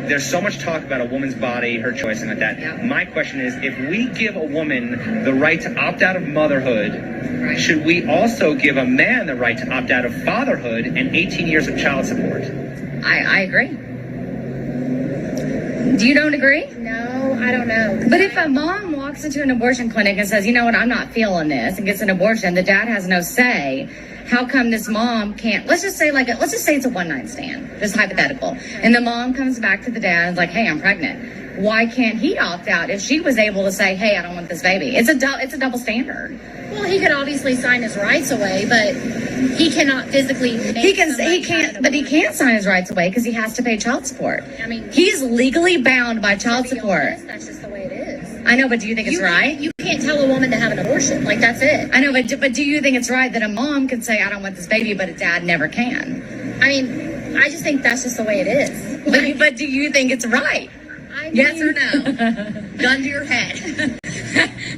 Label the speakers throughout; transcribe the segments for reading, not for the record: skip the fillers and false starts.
Speaker 1: there's so much talk about a woman's body, her choice, and like that.
Speaker 2: Yeah.
Speaker 1: My question is, if we give a woman the right to opt out of motherhood,
Speaker 2: Right.
Speaker 1: should we also give a man the right to opt out of fatherhood and 18 years of child support?
Speaker 2: I agree. Do you don't agree?
Speaker 3: No, I don't know.
Speaker 2: But if a mom walks into an abortion clinic and says, you know what, I'm not feeling this, and gets an abortion, the dad has no say. How come this mom can't? Let's just say it's a one-night stand, just hypothetical, and the mom comes back to the dad and is like, hey, I'm pregnant. Why can't he opt out if she was able to say, hey, I don't want this baby? It's a double standard.
Speaker 3: Well, he could obviously sign his rights away, but he cannot physically.
Speaker 2: He can't sign his rights away because he has to pay child support.
Speaker 3: I mean,
Speaker 2: He's legally bound by child
Speaker 3: to be
Speaker 2: support.
Speaker 3: honest, that's just the way it is.
Speaker 2: I know, but do you think it's right?
Speaker 3: You can't tell a woman to have an abortion. Like, that's it.
Speaker 2: I know, but do you think it's right that a mom can say, I don't want this baby, but a dad never can?
Speaker 3: I mean, I just think that's just the way it is.
Speaker 2: But do you think it's right?
Speaker 3: I mean,
Speaker 2: Yes or no? Gun to your head.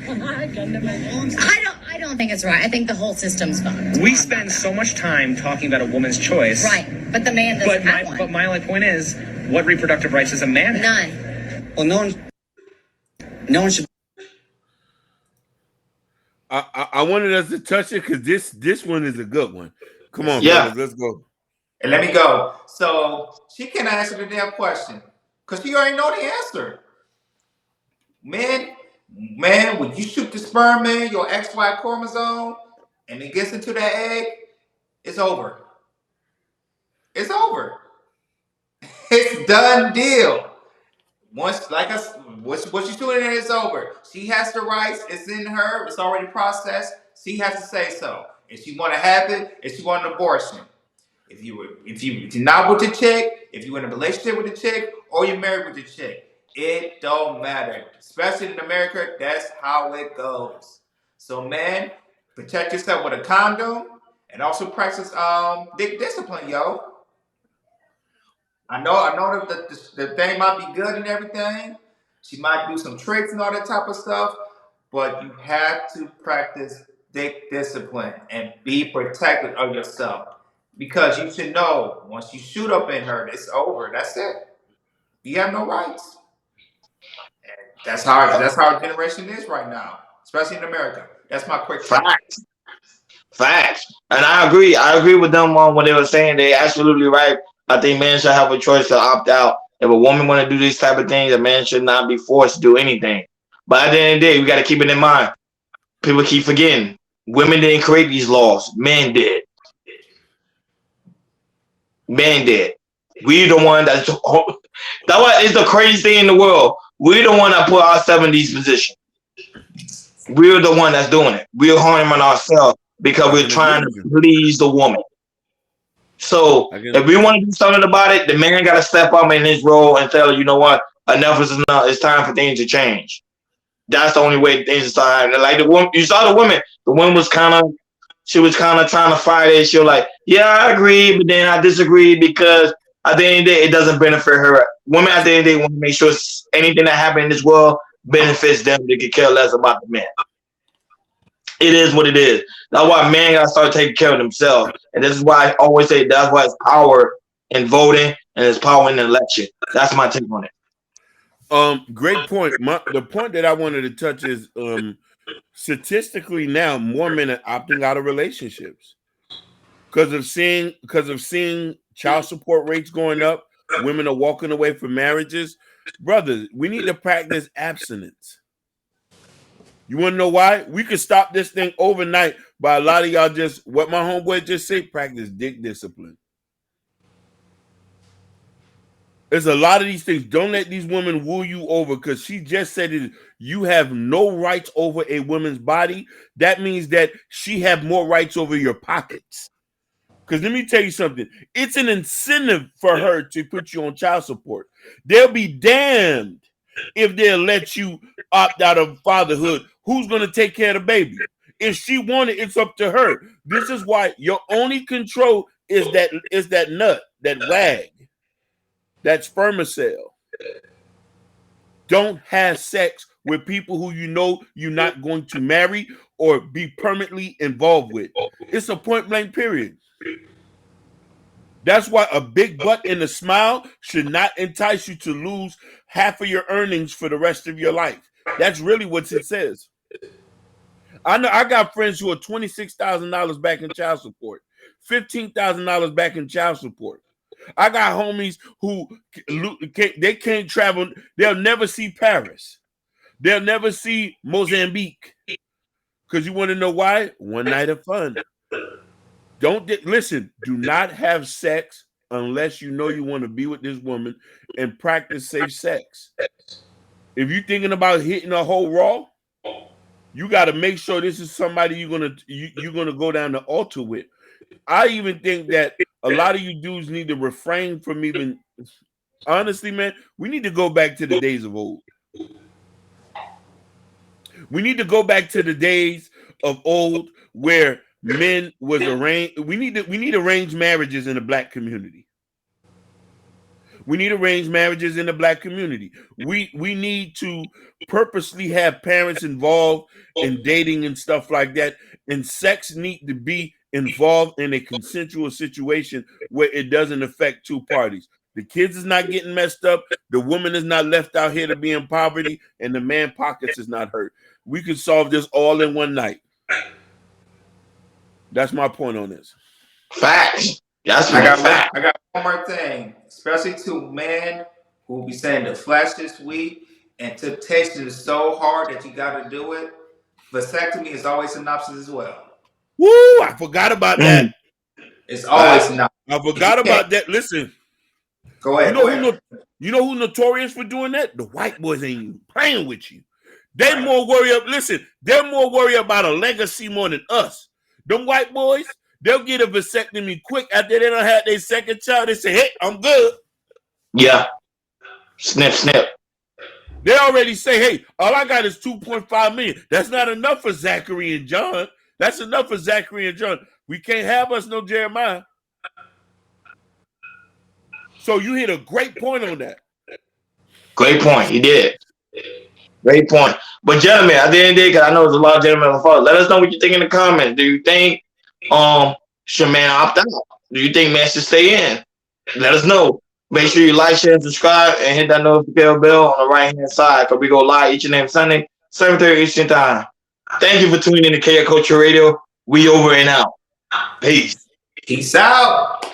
Speaker 3: Gun to my head.
Speaker 2: I don't think it's right. I think the whole system's fucked.
Speaker 1: We spend so much time talking about a woman's choice.
Speaker 2: Right, but the man doesn't have one.
Speaker 1: But my only point is, what reproductive rights does a man have?
Speaker 2: None.
Speaker 4: Well, no one should.
Speaker 5: I wanted us to touch it because this one is a good one. Come on,
Speaker 6: Yeah.
Speaker 5: brothers, let's go.
Speaker 6: And let me go. So she can't answer the damn question because she already know the answer. Man, when you shoot the sperm in your XY chromosome and it gets into that egg, it's over. It's over. It's done deal. Once, what she's doing, it's over. She has the rights. It's in her. It's already processed. She has to say so. If she want to have it, if she want an abortion. If you're not with the chick, if you're in a relationship with the chick, or you're married with the chick, it don't matter. Especially in America, that's how it goes. So, man, protect yourself with a condom and also practice dick discipline, yo. I know that the thing might be good and everything. She might do some tricks and all that type of stuff, but you have to practice dick discipline and be protected of yourself. Because you should know, once you shoot up in her, it's over. That's it. You have no rights. And that's how our generation is right now, especially in America. That's my quick take.
Speaker 4: Facts. And I agree with them on what they were saying. They're absolutely right. I think men should have a choice to opt out. If a woman want to do these type of things, a man should not be forced to do anything. But at the end of the day, we got to keep it in mind. People keep forgetting. Women didn't create these laws. Men did. Men did. We the one that's what is the craziest thing in the world. We're the one that put ourselves in these positions. We're the one that's doing it. We're harming ourselves because we're trying to please the woman. So if we want to do something about it, the man got to step up in his role and tell her, you know what, enough is enough. It's time for things to change. That's the only way things start happening. Like the woman, you saw the woman. The woman was kind of trying to fight it. She was like, yeah, I agree, but then I disagree because at the end of the day, it doesn't benefit her. Women at the end of the day want to make sure anything that happens in this world benefits them. They could care less about the man. It is what it is. That's why men gotta start taking care of themselves. And this is why I always say that's why it's power in voting and it's power in the election. That's my take on it.
Speaker 5: Great point. The point that I wanted to touch is statistically now more men are opting out of relationships because of seeing child support rates going up. Women are walking away from marriages. Brothers, we need to practice abstinence. You want to know why? We could stop this thing overnight by a lot of y'all just, what my homeboy just said, practice dick discipline. There's a lot of these things. Don't let these women woo you over because she just said it. You have no rights over a woman's body. That means that she have more rights over your pockets. Because let me tell you something. It's an incentive for her to put you on child support. They'll be damned if they'll let you opt out of fatherhood. Who's going to take care of the baby? If she wanted, it's up to her. This is why your only control is that nut, that wag, that spermacell. Don't have sex with people who you know you're not going to marry or be permanently involved with. It's a point blank period. That's why a big butt and a smile should not entice you to lose half of your earnings for the rest of your life. That's really what it says. I know I got friends who are $26,000 back in child support, $15,000 back in child support. I got homies who they can't travel. They'll never see Paris. They'll never see Mozambique. Because you want to know why? One night of fun. Listen, do not have sex unless you know you want to be with this woman and practice safe sex. If you're thinking about hitting a whole raw, you got to make sure this is somebody you're gonna go down the altar with. I even think that a lot of you dudes need to refrain from even. Honestly, man, we need to go back to the days of old. We need to go back to the days of old where men was arranged. We need arranged marriages in the black community. We need arranged marriages in the black community. We need to purposely have parents involved in dating and stuff like that. And sex need to be involved in a consensual situation where it doesn't affect two parties. The kids is not getting messed up. The woman is not left out here to be in poverty, and the man pockets is not hurt. We can solve this all in one night. That's my point on this.
Speaker 4: Facts. That's
Speaker 6: I
Speaker 4: fact.
Speaker 6: got one more thing, especially to men who be saying the flesh is weak and temptation is so hard that you got to do it. Vasectomy is always synopsis as well.
Speaker 5: Woo! I forgot about that.
Speaker 6: It's always synopsis.
Speaker 5: I forgot about that. Listen.
Speaker 6: Go ahead.
Speaker 5: You know who notorious for doing that? The white boys ain't even playing with you. They're more worried about a legacy more than us. Them white boys, they'll get a vasectomy quick after they done had their second child. They say, hey, I'm good.
Speaker 4: Yeah. Snip, snip.
Speaker 5: They already say, hey, all I got is 2.5 million. That's not enough for Zachary and John. That's enough for Zachary and John. We can't have us no Jeremiah. So you hit a great point on that.
Speaker 4: Great point. You did. Great point. But gentlemen, at the end of the day, because I know there's a lot of gentlemen on the phone, let us know what you think in the comments. Do you think should man opt out? Do you think man should stay in? Let us know. Make sure you like, share, and subscribe, and hit that notification bell on the right-hand side, because we go live each and every Sunday, 7:30 Eastern Time. Thank you for tuning in to KO Culture Radio. We over and out. Peace.
Speaker 6: Peace out.